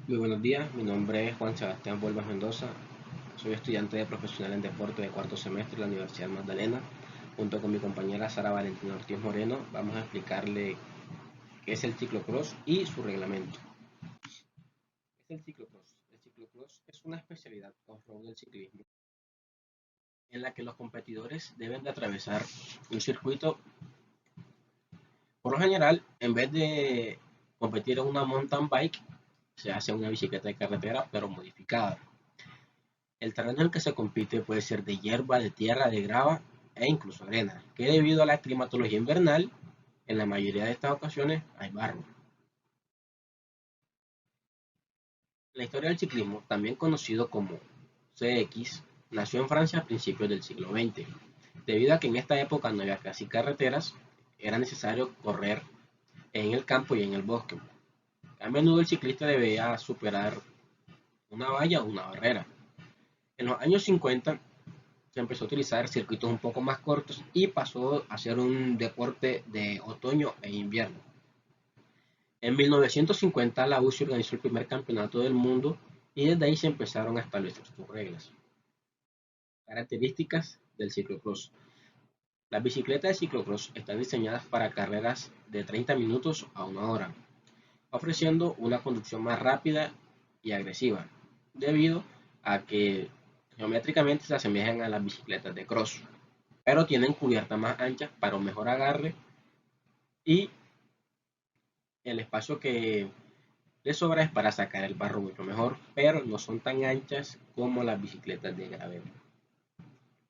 Muy buenos días, mi nombre es Juan Sebastián Vuelvas Mendoza, soy estudiante de profesional en deporte de cuarto semestre de la Universidad Magdalena. Junto con mi compañera Sara Valentina Ortiz Moreno vamos a explicarle qué es el ciclocross y su reglamento. ¿Qué es el ciclocross? El ciclocross es una especialidad off-road del ciclismo en la que los competidores deben de atravesar un circuito. Por lo general, en vez de competir en una mountain bike, se hace una bicicleta de carretera pero modificada. El terreno en el que se compite puede ser de hierba, de tierra, de grava e incluso arena, que debido a la climatología invernal, en la mayoría de estas ocasiones hay barro. La historia del ciclismo, también conocido como CX, nació en Francia a principios del siglo XX. Debido a que en esta época no había casi carreteras, era necesario correr en el campo y en el bosque. A menudo el ciclista debía superar una valla o una barrera. En los años 50 se empezó a utilizar circuitos un poco más cortos y pasó a ser un deporte de otoño e invierno. En 1950 la UCI organizó el primer campeonato del mundo y desde ahí se empezaron a establecer sus reglas. Características del ciclocross. Las bicicletas de ciclocross están diseñadas para carreras de 30 minutos a una hora, ofreciendo una conducción más rápida y agresiva, debido a que geométricamente se asemejan a las bicicletas de cross, pero tienen cubiertas más anchas para un mejor agarre y el espacio que les sobra es para sacar el barro mucho mejor, pero no son tan anchas como las bicicletas de gravel.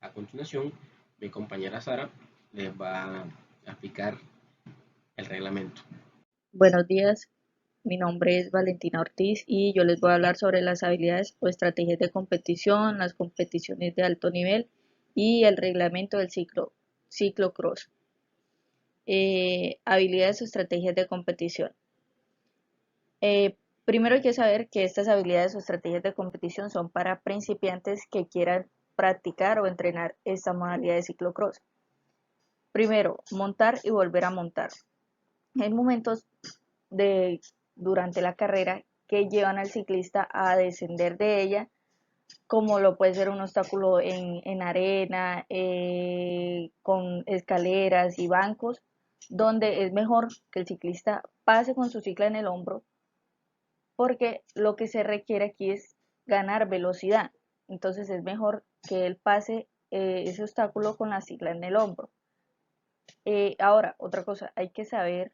A continuación, mi compañera Sara les va a explicar el reglamento. Buenos días, mi nombre es Valentina Ortiz y yo les voy a hablar sobre las habilidades o estrategias de competición, las competiciones de alto nivel y el reglamento del ciclocross. Habilidades o estrategias de competición. Primero hay que saber que estas habilidades o estrategias de competición son para principiantes que quieran practicar o entrenar esta modalidad de ciclocross. Primero, montar y volver a montar. Hay momentos de durante la carrera que llevan al ciclista a descender de ella, como lo puede ser un obstáculo en arena, con escaleras y bancos, donde es mejor que el ciclista pase con su cicla en el hombro, porque lo que se requiere aquí es ganar velocidad. Entonces es mejor que él pase ese obstáculo con la cicla en el hombro. Ahora, otra cosa, hay que saber,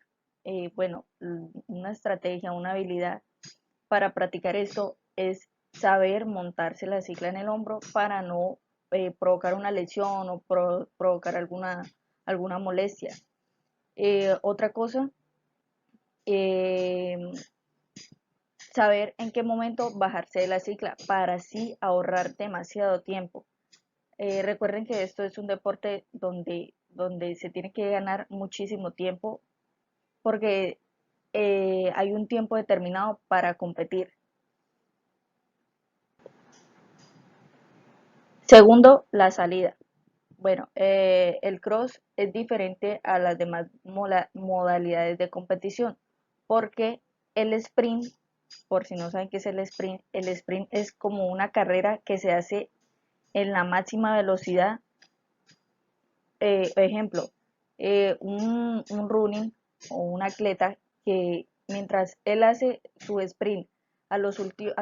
bueno, una estrategia, una habilidad para practicar esto es saber montarse la cicla en el hombro para no provocar una lesión o provocar alguna molestia. Otra cosa, eh, saber en qué momento bajarse de la cicla para así ahorrar demasiado tiempo. Recuerden que esto es un deporte donde se tiene que ganar muchísimo tiempo porque hay un tiempo determinado para competir. Segundo, la salida. Bueno, el cross es diferente a las demás modalidades de competición porque el sprint, por si no saben qué es el sprint es como una carrera que se hace en la máxima velocidad. Ejemplo, un running o un atleta que mientras él hace su sprint al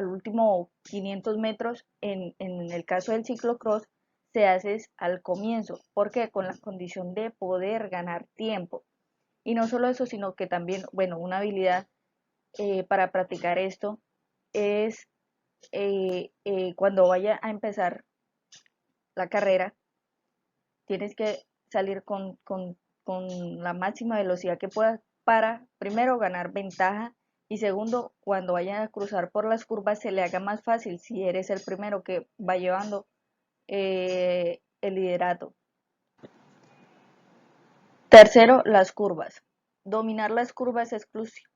último 500 metros, en el caso del ciclocross, se hace al comienzo, porque con la condición de poder ganar tiempo. Y no solo eso, sino que también, bueno, una habilidad para practicar esto es cuando vaya a empezar la carrera, tienes que salir con la máxima velocidad que puedas para, primero, ganar ventaja y segundo, cuando vayan a cruzar por las curvas se le haga más fácil si eres el primero que va llevando el liderato. Tercero, las curvas. Dominar las curvas es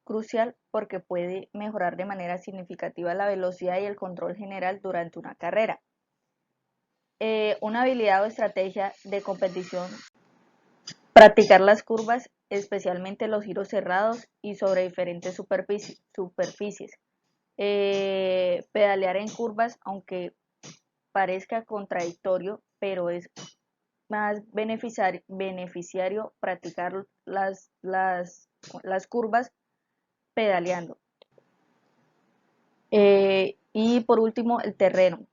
crucial porque puede mejorar de manera significativa la velocidad y el control general durante una carrera. Una habilidad o estrategia de competición. Practicar las curvas, especialmente los giros cerrados y sobre diferentes superficies. pedalear en curvas, aunque parezca contradictorio, pero es más beneficiario practicar las curvas pedaleando. Y por último, el terreno.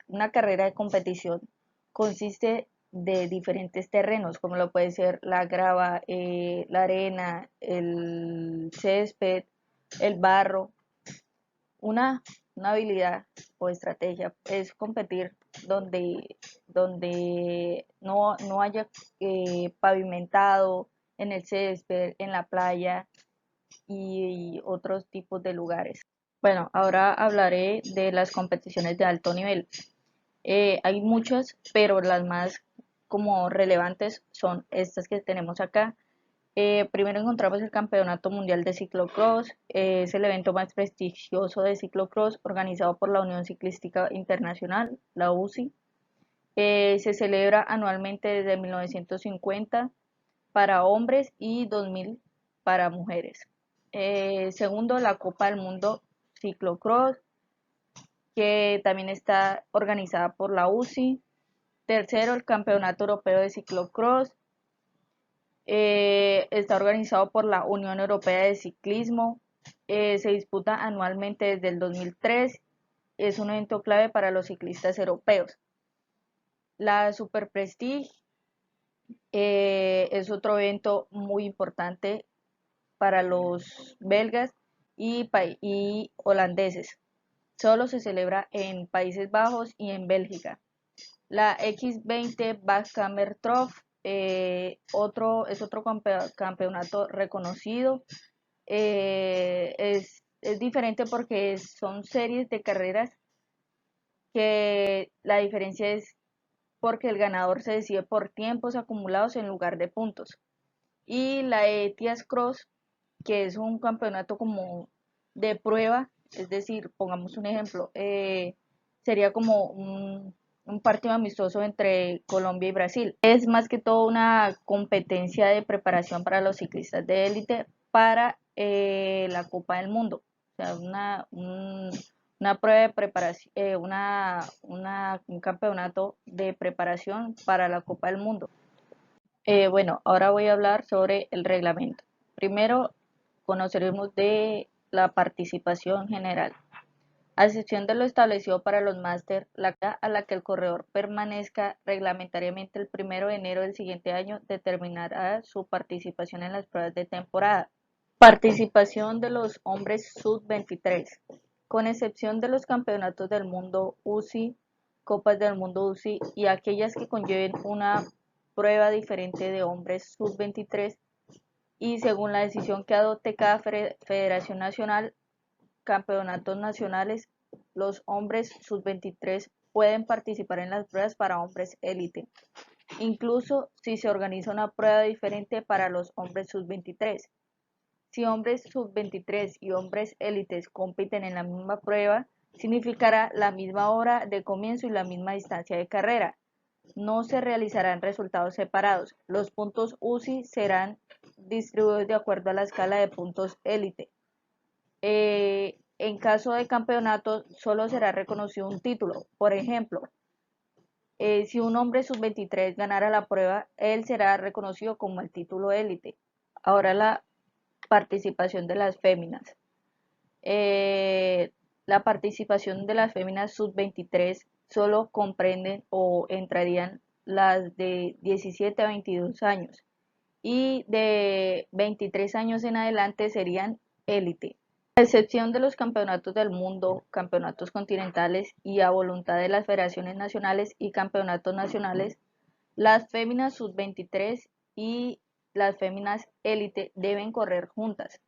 Una carrera de competición consiste de diferentes terrenos, como lo puede ser la grava, la arena, el césped, el barro. Una, una habilidad o estrategia es competir donde no haya pavimentado, en el césped, en la playa y otros tipos de lugares. Bueno, ahora hablaré de las competiciones de alto nivel. Hay muchas, pero las más como relevantes son estas que tenemos acá. Primero encontramos el Campeonato Mundial de Ciclocross. Es el evento más prestigioso de ciclocross organizado por la Unión Ciclística Internacional, la UCI. Se celebra anualmente desde 1950 para hombres y 2000 para mujeres. Segundo, la Copa del Mundo Ciclocross, que también está organizada por la UCI. Tercero, el Campeonato Europeo de Ciclocross. Está organizado por la Unión Europea de Ciclismo. Se disputa anualmente desde el 2003. Es un evento clave para los ciclistas europeos. La Super Prestige es otro evento muy importante para los belgas y holandeses. Solo se celebra en Países Bajos y en Bélgica. La X20 Backhammer Trophy es otro campeonato reconocido. Es diferente porque son series de carreras que la diferencia es porque el ganador se decide por tiempos acumulados en lugar de puntos. Y la ETIAS Cross, que es un campeonato como de prueba, es decir, pongamos un ejemplo, sería como un partido amistoso entre Colombia y Brasil. Es más que todo una competencia de preparación para los ciclistas de élite para la Copa del Mundo. O sea, una prueba de preparación, un campeonato de preparación para la Copa del Mundo. Bueno, ahora voy a hablar sobre el reglamento. Primero, conoceremos de la participación general. A excepción de lo establecido para los máster, la fecha a la que el corredor permanezca reglamentariamente el 1 de enero del siguiente año determinará su participación en las pruebas de temporada. Participación de los hombres sub-23. Con excepción de los campeonatos del mundo UCI, Copas del Mundo UCI y aquellas que conlleven una prueba diferente de hombres sub-23 y según la decisión que adopte cada federación nacional, campeonatos nacionales, los hombres sub-23 pueden participar en las pruebas para hombres élite, incluso si se organiza una prueba diferente para los hombres sub-23. Si hombres sub-23 y hombres élites compiten en la misma prueba, significará la misma hora de comienzo y la misma distancia de carrera. No se realizarán resultados separados. Los puntos UCI serán distribuidos de acuerdo a la escala de puntos élite. En caso de campeonato, solo será reconocido un título. Por ejemplo, si un hombre sub-23 ganara la prueba, él será reconocido como el título élite. Ahora la participación de las féminas. La participación de las féminas sub-23 solo comprenden o entrarían las de 17 a 22 años y de 23 años en adelante serían élite. A excepción de los campeonatos del mundo, campeonatos continentales y a voluntad de las federaciones nacionales y campeonatos nacionales, las féminas sub-23 y las féminas élite deben correr juntas.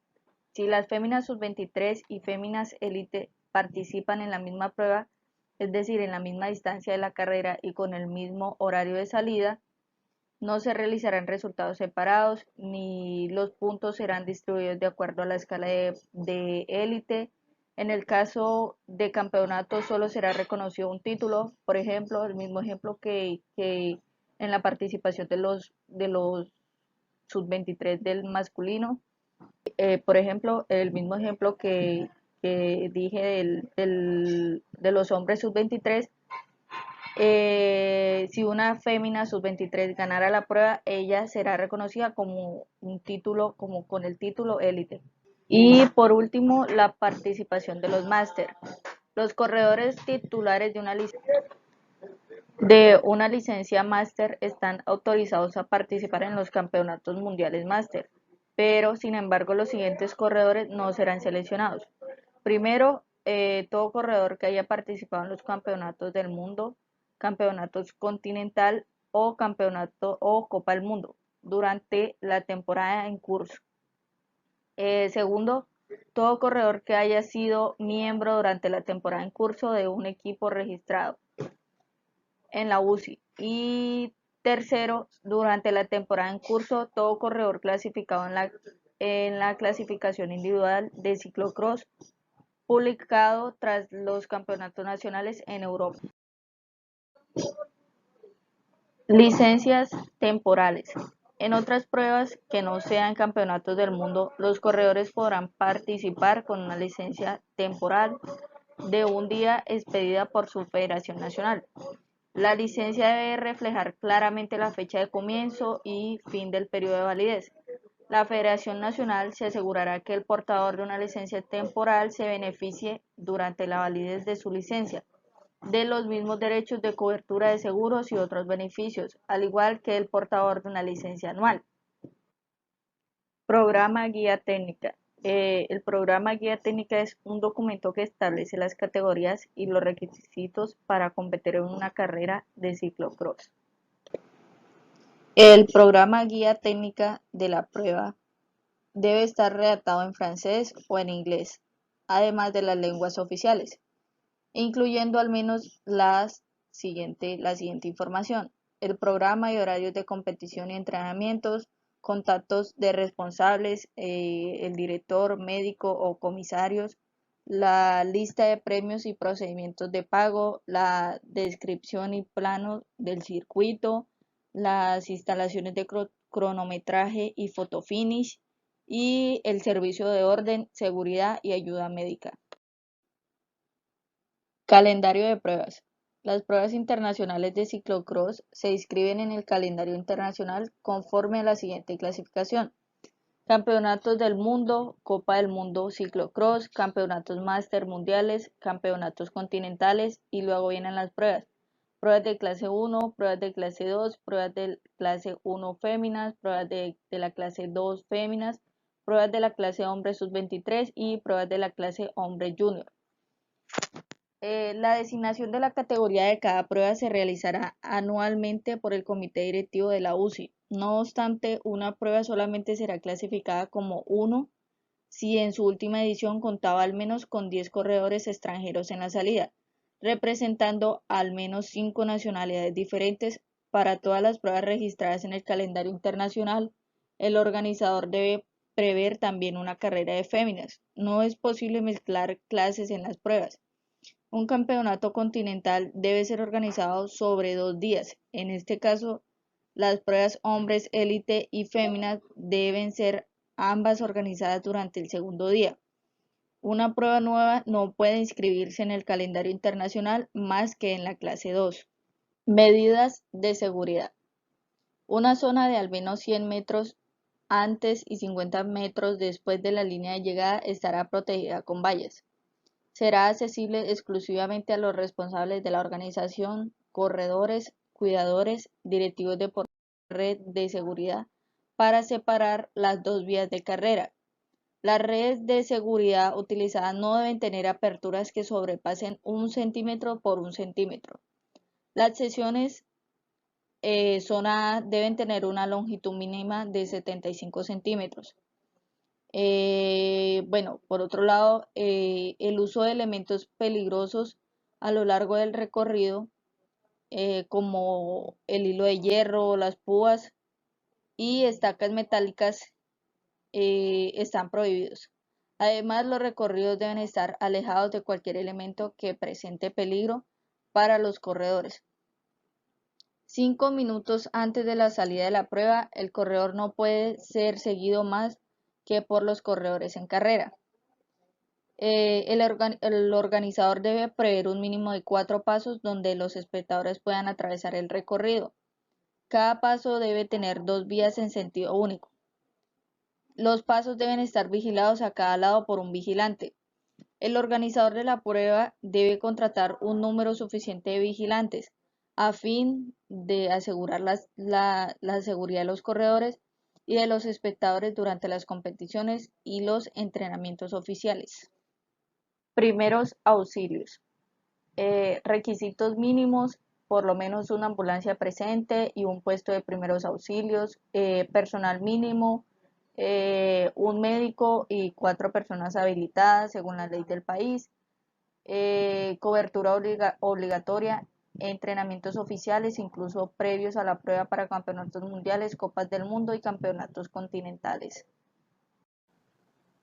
Si las féminas sub-23 y féminas élite participan en la misma prueba, es decir, en la misma distancia de la carrera y con el mismo horario de salida, no se realizarán resultados separados ni los puntos serán distribuidos de acuerdo a la escala de élite. En el caso de campeonato solo será reconocido un título, por ejemplo, el mismo ejemplo que en la participación de los sub-23 del masculino. Por ejemplo, el mismo ejemplo que dije de los hombres sub-23, si una fémina sub-23 ganara la prueba, ella será reconocida como un título, como con el título élite. Y por último, la participación de los máster. Los corredores titulares de una licencia máster están autorizados a participar en los campeonatos mundiales máster, pero sin embargo los siguientes corredores no serán seleccionados. Primero, todo corredor que haya participado en los campeonatos del mundo, campeonatos continental o campeonato o Copa del Mundo durante la temporada en curso. Segundo, todo corredor que haya sido miembro durante la temporada en curso de un equipo registrado en la UCI. Y tercero, durante la temporada en curso, todo corredor clasificado en la clasificación individual de ciclocross publicado tras los campeonatos nacionales en Europa. Licencias temporales. En otras pruebas que no sean campeonatos del mundo, los corredores podrán participar con una licencia temporal de un día expedida por su federación nacional. La licencia debe reflejar claramente la fecha de comienzo y fin del periodo de validez. La Federación Nacional se asegurará que el portador de una licencia temporal se beneficie durante la validez de su licencia de los mismos derechos de cobertura de seguros y otros beneficios, al igual que el portador de una licencia anual. Programa Guía Técnica. El programa Guía Técnica es un documento que establece las categorías y los requisitos para competir en una carrera de ciclocross. El programa Guía Técnica de la prueba debe estar redactado en francés o en inglés, además de las lenguas oficiales, incluyendo al menos la siguiente información: el programa y horarios de competición y entrenamientos, contactos de responsables, el director, médico o comisarios, la lista de premios y procedimientos de pago, la descripción y plano del circuito, las instalaciones de cronometraje y fotofinish, y el servicio de orden, seguridad y ayuda médica. Calendario de pruebas. Las pruebas internacionales de ciclocross se inscriben en el calendario internacional conforme a la siguiente clasificación: Campeonatos del Mundo, Copa del Mundo Ciclocross, Campeonatos Máster Mundiales, Campeonatos Continentales, y luego vienen las pruebas. Pruebas de clase 1, pruebas de clase 2, pruebas de clase 1 féminas, pruebas de la clase 2 féminas, pruebas de la clase hombre sub-23 y pruebas de la clase hombre junior. La designación de la categoría de cada prueba se realizará anualmente por el comité directivo de la UCI. No obstante, una prueba solamente será clasificada como 1 si en su última edición contaba al menos con 10 corredores extranjeros en la salida, representando al menos 5 nacionalidades diferentes. Para todas las pruebas registradas en el calendario internacional, el organizador debe prever también una carrera de féminas. No es posible mezclar clases en las pruebas. Un campeonato continental debe ser organizado sobre 2 días. En este caso, las pruebas hombres élite y féminas deben ser ambas organizadas durante el segundo día. Una prueba nueva no puede inscribirse en el calendario internacional más que en la clase 2. Medidas de seguridad. Una zona de al menos 100 metros antes y 50 metros después de la línea de llegada estará protegida con vallas. Será accesible exclusivamente a los responsables de la organización, corredores, cuidadores, directivos de red de seguridad, para separar las dos vías de carrera. Las redes de seguridad utilizadas no deben tener aperturas que sobrepasen 1 centímetro por 1 centímetro. Las secciones zona A deben tener una longitud mínima de 75 centímetros. Bueno, por otro lado, el uso de elementos peligrosos a lo largo del recorrido, como el hilo de hierro, las púas y estacas metálicas, están prohibidos. Además, los recorridos deben estar alejados de cualquier elemento que presente peligro para los corredores. 5 minutos antes de la salida de la prueba, el corredor no puede ser seguido más que por los corredores en carrera. El organizador debe prever un mínimo de 4 pasos donde los espectadores puedan atravesar el recorrido. Cada paso debe tener 2 vías en sentido único. Los pasos deben estar vigilados a cada lado por un vigilante. El organizador de la prueba debe contratar un número suficiente de vigilantes a fin de asegurar la seguridad de los corredores y de los espectadores durante las competiciones y los entrenamientos oficiales. Primeros auxilios. Requisitos mínimos: por lo menos una ambulancia presente y un puesto de primeros auxilios, personal mínimo, un médico y 4 personas habilitadas según la ley del país, cobertura obligatoria, entrenamientos oficiales, incluso previos a la prueba para campeonatos mundiales, copas del mundo y campeonatos continentales.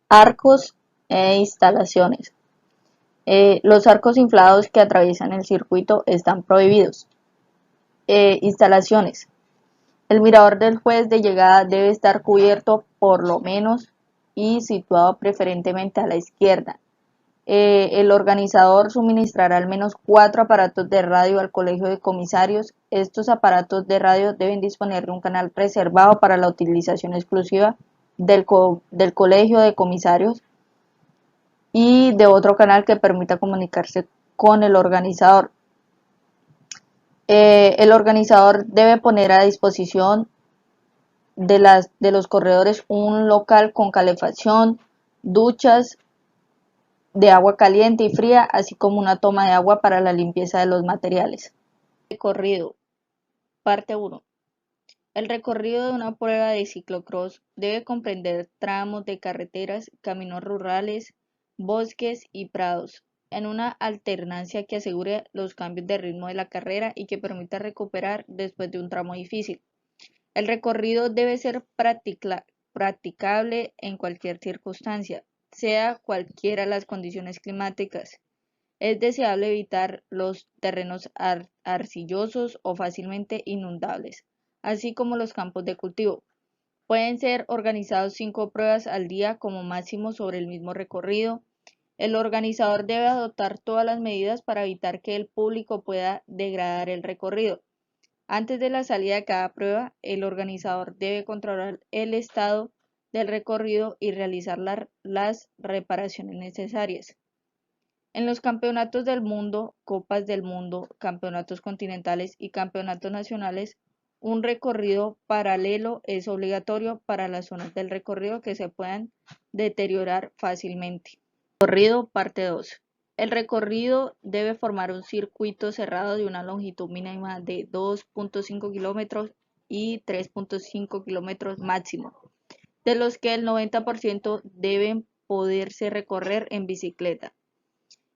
Arcos e instalaciones. Los arcos inflados que atraviesan el circuito están prohibidos. Instalaciones. El mirador del juez de llegada debe estar cubierto por lo menos y situado preferentemente a la izquierda. El organizador suministrará al menos 4 aparatos de radio al colegio de comisarios. Estos aparatos de radio deben disponer de un canal reservado para la utilización exclusiva del colegio de comisarios y de otro canal que permita comunicarse con el organizador. El organizador debe poner a disposición de los corredores un local con calefacción, duchas de agua caliente y fría, así como una toma de agua para la limpieza de los materiales. Recorrido. Parte 1. El recorrido de una prueba de ciclocross debe comprender tramos de carreteras, caminos rurales, bosques y prados, en una alternancia que asegure los cambios de ritmo de la carrera y que permita recuperar después de un tramo difícil. El recorrido debe ser practicable en cualquier circunstancia, sea cualquiera las condiciones climáticas. Es deseable evitar los terrenos arcillosos o fácilmente inundables, así como los campos de cultivo. Pueden ser organizados 5 pruebas al día como máximo sobre el mismo recorrido. El organizador debe adoptar todas las medidas para evitar que el público pueda degradar el recorrido. Antes de la salida de cada prueba, el organizador debe controlar el estado del recorrido y realizar las reparaciones necesarias. En los campeonatos del mundo, copas del mundo, campeonatos continentales y campeonatos nacionales, un recorrido paralelo es obligatorio para las zonas del recorrido que se puedan deteriorar fácilmente. Recorrido, parte 2. El recorrido debe formar un circuito cerrado de una longitud mínima de 2.5 kilómetros y 3.5 kilómetros máximo, de los que el 90% deben poderse recorrer en bicicleta.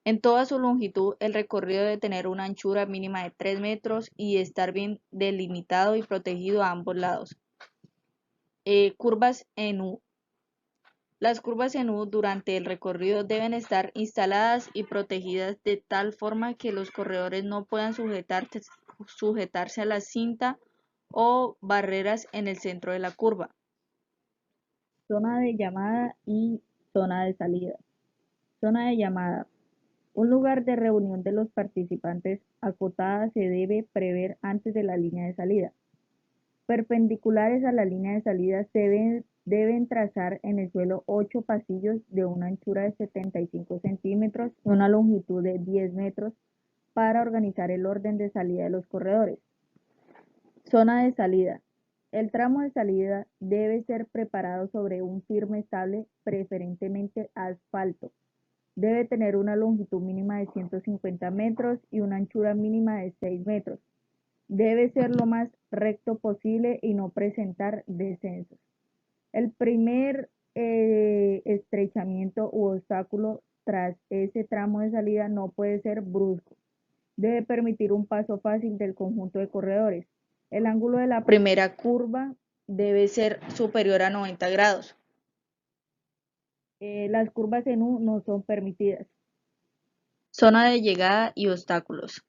En toda su longitud, el recorrido debe tener una anchura mínima de 3 metros y estar bien delimitado y protegido a ambos lados. Curvas en U. Las curvas en U durante el recorrido deben estar instaladas y protegidas de tal forma que los corredores no puedan sujetarse a la cinta o barreras en el centro de la curva. Zona de llamada y zona de salida. Zona de llamada. Un lugar de reunión de los participantes acotada se debe prever antes de la línea de salida. Perpendiculares a la línea de salida se deben trazar en el suelo 8 pasillos de una anchura de 75 centímetros y una longitud de 10 metros para organizar el orden de salida de los corredores. Zona de salida. El tramo de salida debe ser preparado sobre un firme estable, preferentemente asfalto. Debe tener una longitud mínima de 150 metros y una anchura mínima de 6 metros. Debe ser lo más recto posible y no presentar descensos. El primer estrechamiento u obstáculo tras ese tramo de salida no puede ser brusco. Debe permitir un paso fácil del conjunto de corredores. El ángulo de la primera curva debe ser superior a 90 grados. Las curvas en U no son permitidas. Zona de llegada y obstáculos.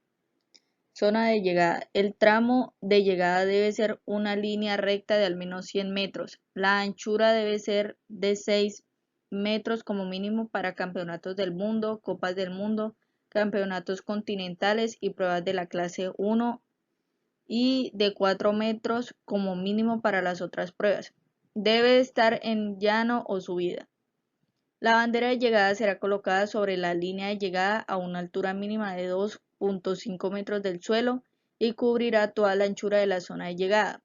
Zona de llegada. El tramo de llegada debe ser una línea recta de al menos 100 metros. La anchura debe ser de 6 metros como mínimo para campeonatos del mundo, copas del mundo, campeonatos continentales y pruebas de la clase 1 y de 4 metros como mínimo para las otras pruebas. Debe estar en llano o subida. La bandera de llegada será colocada sobre la línea de llegada a una altura mínima de 2.5 metros del suelo y cubrirá toda la anchura de la zona de llegada.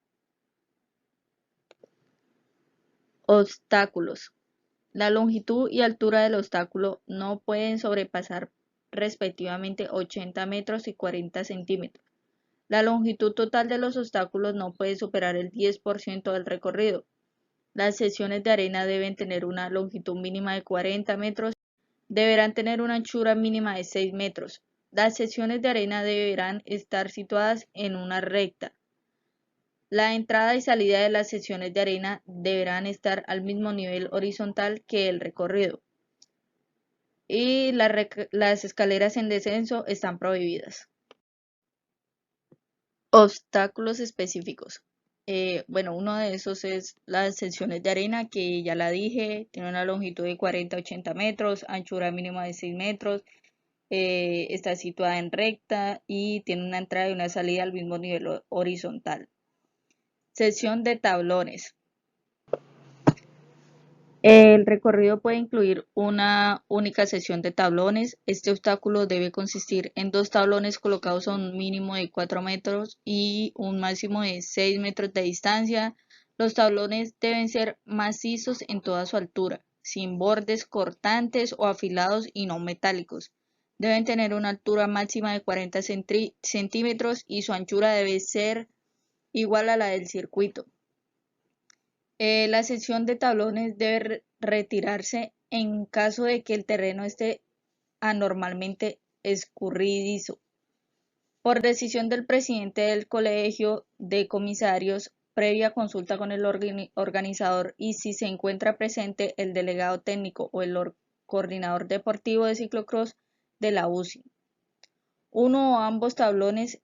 Obstáculos. La longitud y altura del obstáculo no pueden sobrepasar respectivamente 80 metros y 40 centímetros. La longitud total de los obstáculos no puede superar el 10% del recorrido. Las secciones de arena deben tener una longitud mínima de 40 metros, deberán tener una anchura mínima de 6 metros. Las secciones de arena deberán estar situadas en una recta. La entrada y salida de las secciones de arena deberán estar al mismo nivel horizontal que el recorrido. Y las escaleras en descenso están prohibidas. Obstáculos específicos. Bueno, uno de esos es las secciones de arena, que ya la dije, tiene una longitud de 40 a 80 metros, anchura mínima de 6 metros, está situada en recta y tiene una entrada y una salida al mismo nivel horizontal. Sección de tablones. El recorrido puede incluir una única sección de tablones. Este obstáculo debe consistir en 2 tablones colocados a un mínimo de 4 metros y un máximo de 6 metros de distancia. Los tablones deben ser macizos en toda su altura, sin bordes cortantes o afilados y no metálicos. Deben tener una altura máxima de 40 centímetros y su anchura debe ser igual a la del circuito. La sección de tablones debe retirarse en caso de que el terreno esté anormalmente escurridizo. Por decisión del presidente del Colegio de Comisarios, previa consulta con el organizador y si se encuentra presente el delegado técnico o el coordinador deportivo de ciclocross de la UCI. Uno o ambos tablones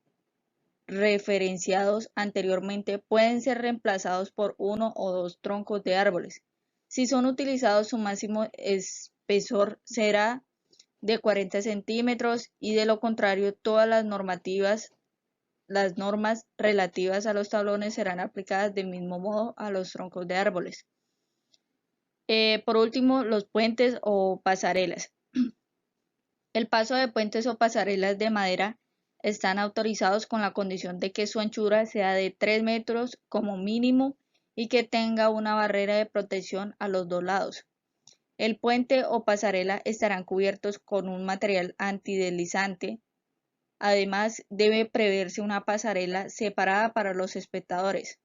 referenciados anteriormente pueden ser reemplazados por 1 o 2 troncos de árboles. Si son utilizados, su máximo espesor será de 40 centímetros y de lo contrario, todas las normas relativas a los tablones serán aplicadas del mismo modo a los troncos de árboles. Por último, los puentes o pasarelas. El paso de puentes o pasarelas de madera están autorizados con la condición de que su anchura sea de 3 metros como mínimo y que tenga una barrera de protección a los 2 lados. El puente o pasarela estarán cubiertos con un material antideslizante. Además, debe preverse una pasarela separada para los espectadores.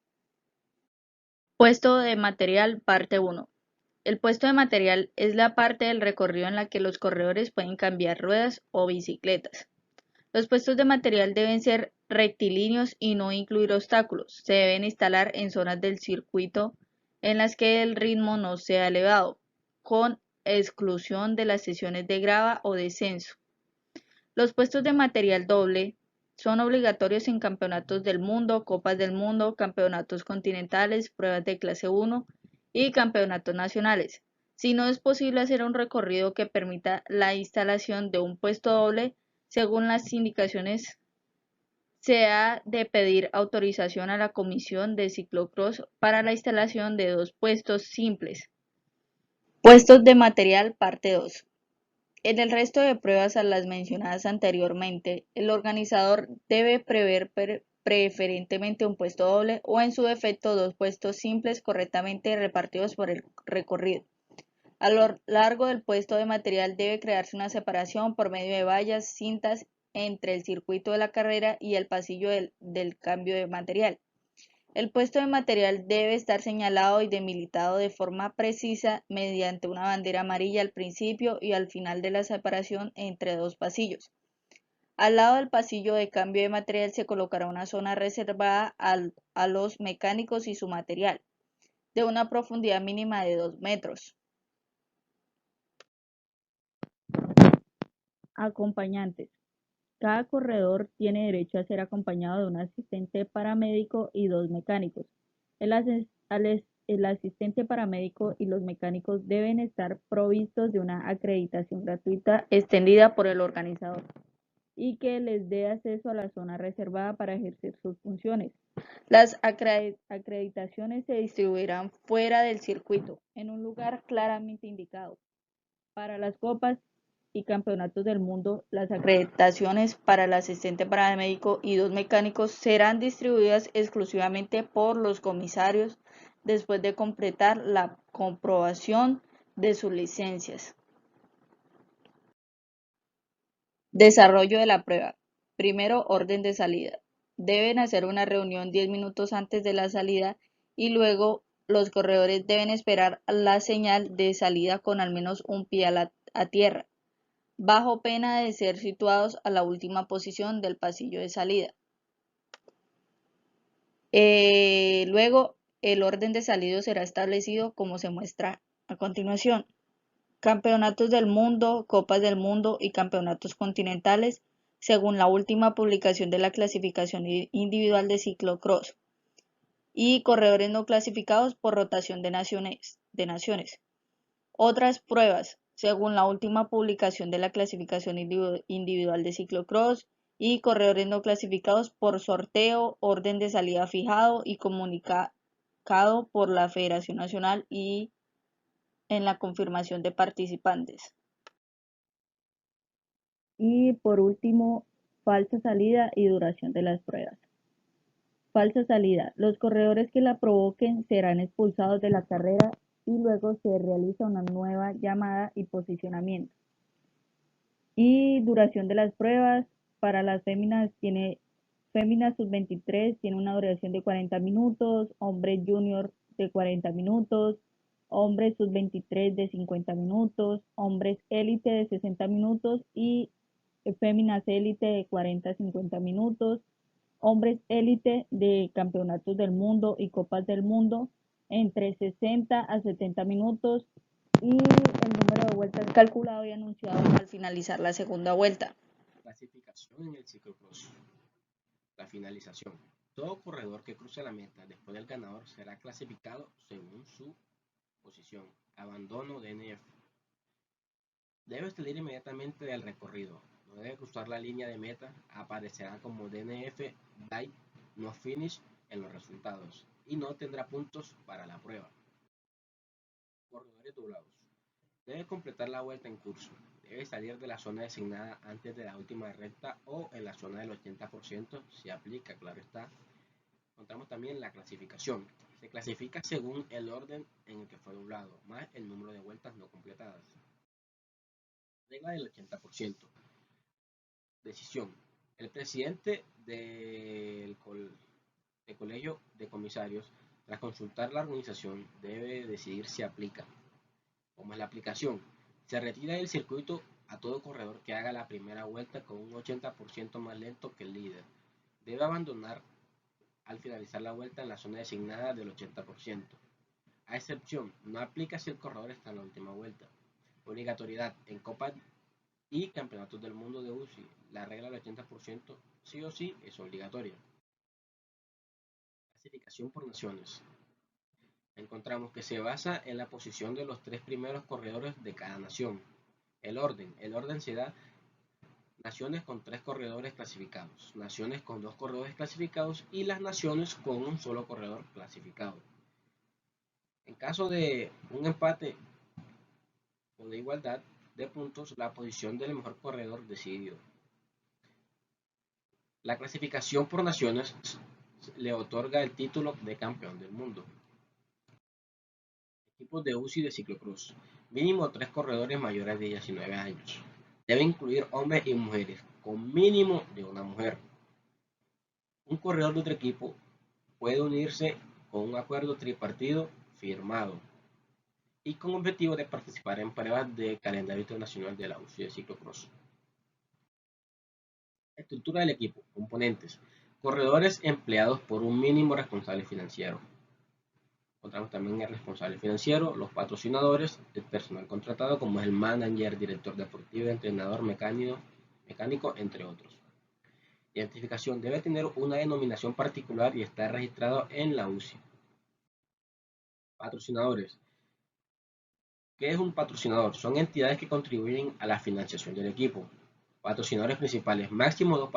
Puesto de material, parte 1. El puesto de material es la parte del recorrido en la que los corredores pueden cambiar ruedas o bicicletas. Los puestos de material deben ser rectilíneos y no incluir obstáculos. Se deben instalar en zonas del circuito en las que el ritmo no sea elevado, con exclusión de las sesiones de grava o descenso. Los puestos de material doble son obligatorios en campeonatos del mundo, copas del mundo, campeonatos continentales, pruebas de clase 1 y campeonatos nacionales. Si no es posible hacer un recorrido que permita la instalación de un puesto doble, según las indicaciones, se ha de pedir autorización a la Comisión de Ciclocross para la instalación de 2 puestos simples. Puestos de material, parte 2. En el resto de pruebas a las mencionadas anteriormente, el organizador debe prever preferentemente un puesto doble o en su defecto 2 puestos simples correctamente repartidos por el recorrido. A lo largo del puesto de material debe crearse una separación por medio de vallas, cintas entre el circuito de la carrera y el pasillo del cambio de material. El puesto de material debe estar señalado y delimitado de forma precisa mediante una bandera amarilla al principio y al final de la separación entre 2 pasillos. Al lado del pasillo de cambio de material se colocará una zona reservada a los mecánicos y su material, de una profundidad mínima de 2 metros. Acompañantes. Cada corredor tiene derecho a ser acompañado de un asistente paramédico y 2 mecánicos. El asistente paramédico y los mecánicos deben estar provistos de una acreditación gratuita extendida por el organizador y que les dé acceso a la zona reservada para ejercer sus funciones. Las acreditaciones se distribuirán fuera del circuito, en un lugar claramente indicado. Para las copas y campeonatos del mundo, las acreditaciones para el asistente paramédico y 2 mecánicos serán distribuidas exclusivamente por los comisarios después de completar la comprobación de sus licencias. Desarrollo de la prueba. Primero, orden de salida. Deben hacer una reunión 10 minutos antes de la salida y luego los corredores deben esperar la señal de salida con al menos un pie a tierra, bajo pena de ser situados a la última posición del pasillo de salida. Luego, el orden de salida será establecido como se muestra a continuación. Campeonatos del mundo, copas del mundo y campeonatos continentales, según la última publicación de la clasificación individual de ciclocross, y corredores no clasificados por rotación de naciones. Otras pruebas, según la última publicación de la clasificación individual de ciclocross, y corredores no clasificados por sorteo, orden de salida fijado y comunicado por la Federación Nacional y en la confirmación de participantes. Y por último, falsa salida y duración de las pruebas. Falsa salida. Los corredores que la provoquen serán expulsados de la carrera y luego se realiza una nueva llamada y posicionamiento. Y duración de las pruebas. Para las féminas sub-23 tiene una duración de 40 minutos, hombres junior de 40 minutos, hombres sub-23 de 50 minutos, hombres élite de 60 minutos y féminas élite de 40 a 50 minutos, hombres élite de campeonatos del mundo y copas del mundo entre 60 a 70 minutos y el número de vueltas calculado y anunciado al finalizar la segunda vuelta. Clasificación en el ciclocross. La finalización. Todo corredor que cruce la meta después del ganador será clasificado según su posición. Abandono DNF. Debe salir inmediatamente del recorrido. No debe cruzar la línea de meta. Aparecerá como DNF Die No Finish en los resultados y no tendrá puntos para la prueba. Corredores doblados. Debe completar la vuelta en curso. Debe salir de la zona designada antes de la última recta o en la zona del 80% si aplica, claro está. Encontramos también la clasificación. Se clasifica según el orden en el que fue doblado, más el número de vueltas no completadas. Regla del 80%. Decisión. El presidente del colegio de comisarios, tras consultar la organización, debe decidir si aplica. Como es la aplicación, se retira del circuito a todo corredor que haga la primera vuelta con un 80% más lento que el líder. Debe abandonar al finalizar la vuelta en la zona designada del 80%. A excepción, no aplica si el corredor está en la última vuelta. Obligatoriedad en Copa y Campeonatos del Mundo de UCI. La regla del 80% sí o sí es obligatoria. Clasificación por naciones. Encontramos que se basa en la posición de los 3 primeros corredores de cada nación. El orden se da naciones con 3 corredores clasificados, naciones con 2 corredores clasificados y las naciones con un solo corredor clasificado. En caso de un empate o de igualdad de puntos, la posición del mejor corredor decidido. La clasificación por naciones le otorga el título de campeón del mundo. Equipos de UCI de ciclocross. Mínimo 3 corredores mayores de 19 años. Debe incluir hombres y mujeres, con mínimo de una mujer. Un corredor de otro equipo puede unirse con un acuerdo tripartito firmado y con objetivo de participar en pruebas de calendario internacional de la UCI de ciclocross. Estructura del equipo. Componentes. Corredores empleados por un mínimo responsable financiero. Encontramos también el responsable financiero, los patrocinadores, el personal contratado como es el manager, director deportivo, entrenador, mecánico, entre otros. Identificación. Debe tener una denominación particular y estar registrado en la UCI. Patrocinadores. ¿Qué es un patrocinador? Son entidades que contribuyen a la financiación del equipo. Patrocinadores principales. Máximo dos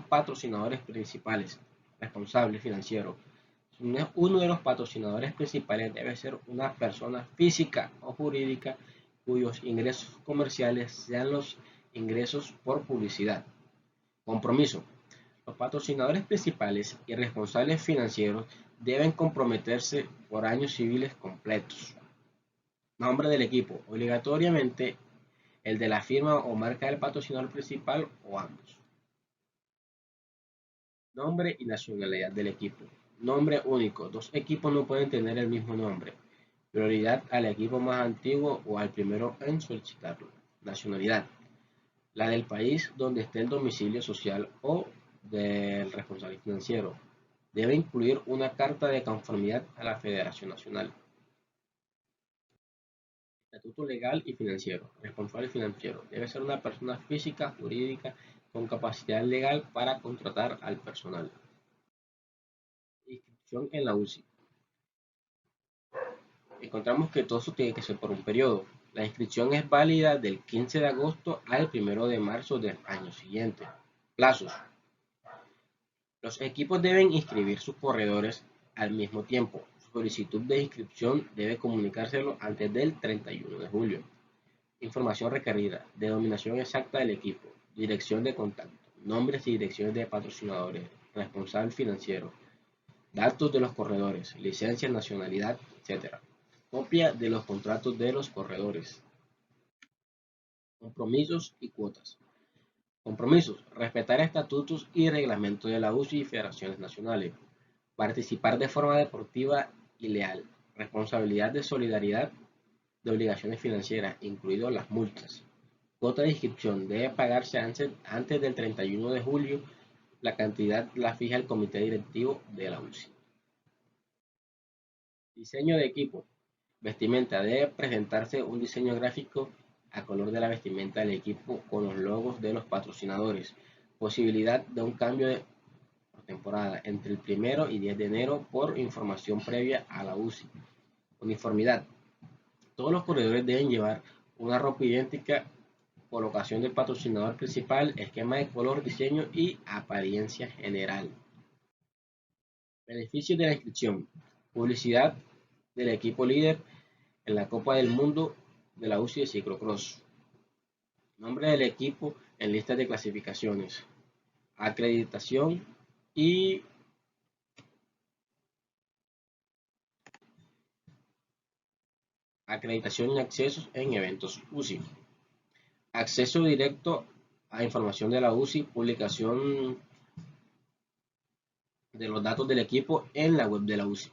patrocinadores principales. Responsable financiero. Uno de los patrocinadores principales debe ser una persona física o jurídica cuyos ingresos comerciales sean los ingresos por publicidad. Compromiso. Los patrocinadores principales y responsables financieros deben comprometerse por años civiles completos. Nombre del equipo. Obligatoriamente el de la firma o marca del patrocinador principal o ambos. Nombre y nacionalidad del equipo. Nombre único. Dos equipos no pueden tener el mismo nombre. Prioridad al equipo más antiguo o al primero en solicitarlo. Nacionalidad. La del país donde esté el domicilio social o del responsable financiero. Debe incluir una carta de conformidad a la Federación Nacional. Estatuto legal y financiero. Responsable financiero. Debe ser una persona física, jurídica, con capacidad legal para contratar al personal. Inscripción en la UCI. Encontramos que todo eso tiene que ser por un periodo. La inscripción es válida del 15 de agosto al 1 de marzo del año siguiente. Plazos. Los equipos deben inscribir sus corredores al mismo tiempo. Su solicitud de inscripción debe comunicárselo antes del 31 de julio. Información requerida. Denominación exacta del equipo. Dirección de contacto. Nombres y direcciones de patrocinadores. Responsable financiero. Datos de los corredores. Licencia, nacionalidad, etc. Copia de los contratos de los corredores. Compromisos y cuotas. Compromisos. Respetar estatutos y reglamentos de la UCI y federaciones nacionales. Participar de forma deportiva y leal. Responsabilidad de solidaridad de obligaciones financieras, incluidas las multas. Cuota de inscripción. Debe pagarse antes del 31 de julio. La cantidad la fija el comité directivo de la UCI. Diseño de equipo. Vestimenta. Debe presentarse un diseño gráfico a color de la vestimenta del equipo con los logos de los patrocinadores. Posibilidad de un cambio de temporada entre el 1 y 10 de enero por información previa a la UCI. Uniformidad. Todos los corredores deben llevar una ropa idéntica, colocación del patrocinador principal, esquema de color, diseño y apariencia general. Beneficios de la inscripción. Publicidad del equipo líder en la Copa del Mundo de la UCI de ciclocross. Nombre del equipo en listas de clasificaciones. Acreditación y accesos en eventos UCI. Acceso directo a información de la UCI, publicación de los datos del equipo en la web de la UCI.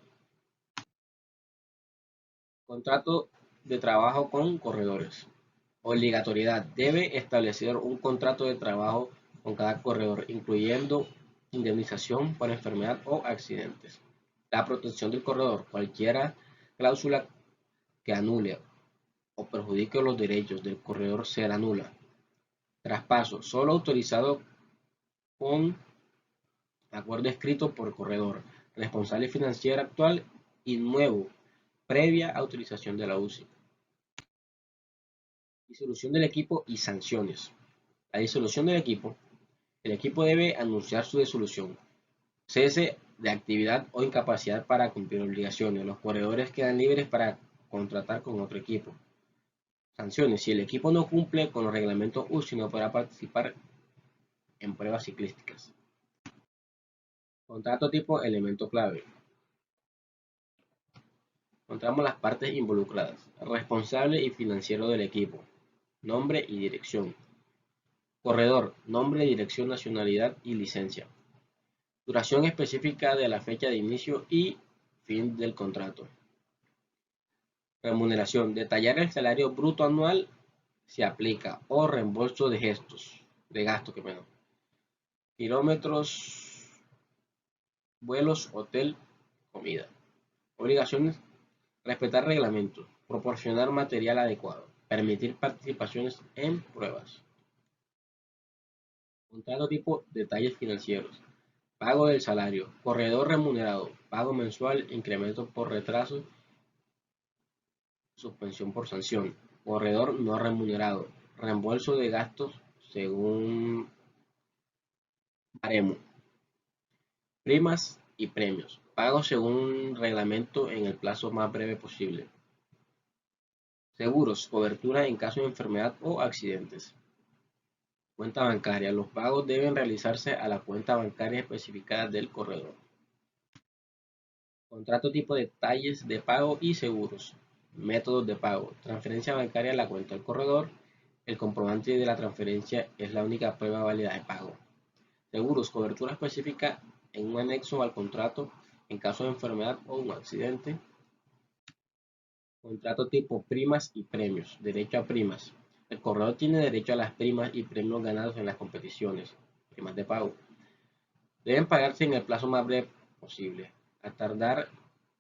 Contrato de trabajo con corredores. Obligatoriedad. Debe establecer un contrato de trabajo con cada corredor, incluyendo indemnización por enfermedad o accidentes. La protección del corredor. Cualquier cláusula que anule o perjudique los derechos del corredor será nula. Traspaso. Solo autorizado con acuerdo escrito por corredor, responsable financiero actual y nuevo, previa autorización de la UCI. Disolución del equipo y sanciones. La disolución del equipo. El equipo debe anunciar su disolución, cese de actividad o incapacidad para cumplir obligaciones. Los corredores quedan libres para contratar con otro equipo. Sanciones. Si el equipo no cumple con los reglamentos UCI, no podrá participar en pruebas ciclísticas. Contrato tipo elemento clave. Encontramos las partes involucradas. Responsable y financiero del equipo. Nombre y dirección. Corredor. Nombre, dirección, nacionalidad y licencia. Duración específica de la fecha de inicio y fin del contrato. Remuneración. Detallar el salario bruto anual si aplica o reembolso de gastos. Kilómetros, vuelos, hotel, comida. Obligaciones. Respetar reglamentos. Proporcionar material adecuado. Permitir participaciones en pruebas. Contrato tipo detalles financieros. Pago del salario. Corredor remunerado. Pago mensual. Incremento por retraso. Suspensión por sanción. Corredor no remunerado. Reembolso de gastos según baremo. Primas y premios. Pago según reglamento en el plazo más breve posible. Seguros. Cobertura en caso de enfermedad o accidentes. Cuenta bancaria. Los pagos deben realizarse a la cuenta bancaria especificada del corredor. Contrato tipo detalles de pago y seguros. Métodos de pago. Transferencia bancaria a la cuenta del corredor. El comprobante de la transferencia es la única prueba válida de pago. Seguros. Cobertura específica en un anexo al contrato en caso de enfermedad o un accidente. Contrato tipo primas y premios. Derecho a primas. El corredor tiene derecho a las primas y premios ganados en las competiciones. Primas de pago. Deben pagarse en el plazo más breve posible, a tardar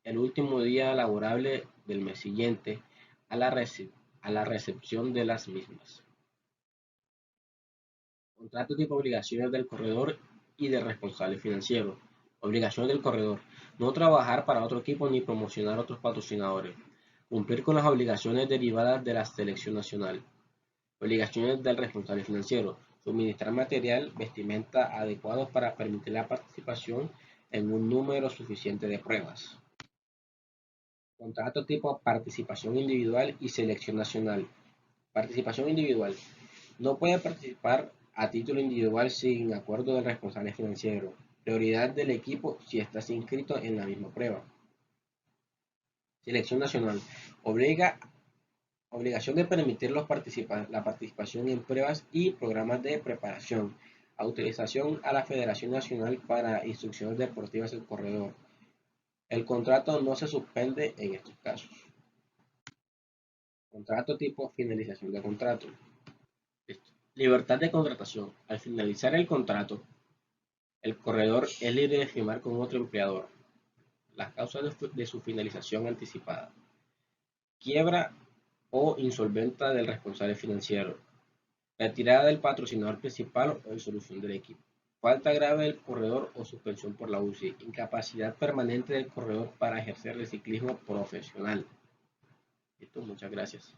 el último día laborable del mes siguiente a la recepción de las mismas. Contrato tipo obligaciones del corredor y del responsable financiero. Obligaciones del corredor. No trabajar para otro equipo ni promocionar otros patrocinadores. Cumplir con las obligaciones derivadas de la selección nacional. Obligaciones del responsable financiero. Suministrar material, vestimenta adecuados para permitir la participación en un número suficiente de pruebas. Contrato tipo participación individual y selección nacional. Participación individual. No puede participar a título individual sin acuerdo del responsable financiero. Prioridad del equipo si estás inscrito en la misma prueba. Selección nacional. Obligación de permitir la participación en pruebas y programas de preparación. Autorización a la Federación Nacional para Instrucciones Deportivas del Corredor. El contrato no se suspende en estos casos. Contrato tipo finalización de contrato. Listo. Libertad de contratación. Al finalizar el contrato, el corredor es libre de firmar con otro empleador. Las causas de su finalización anticipada. Quiebra o insolventa del responsable financiero. Retirada del patrocinador principal o disolución del equipo. Falta grave del corredor o suspensión por la UCI. Incapacidad permanente del corredor para ejercer el ciclismo profesional. Listo, muchas gracias.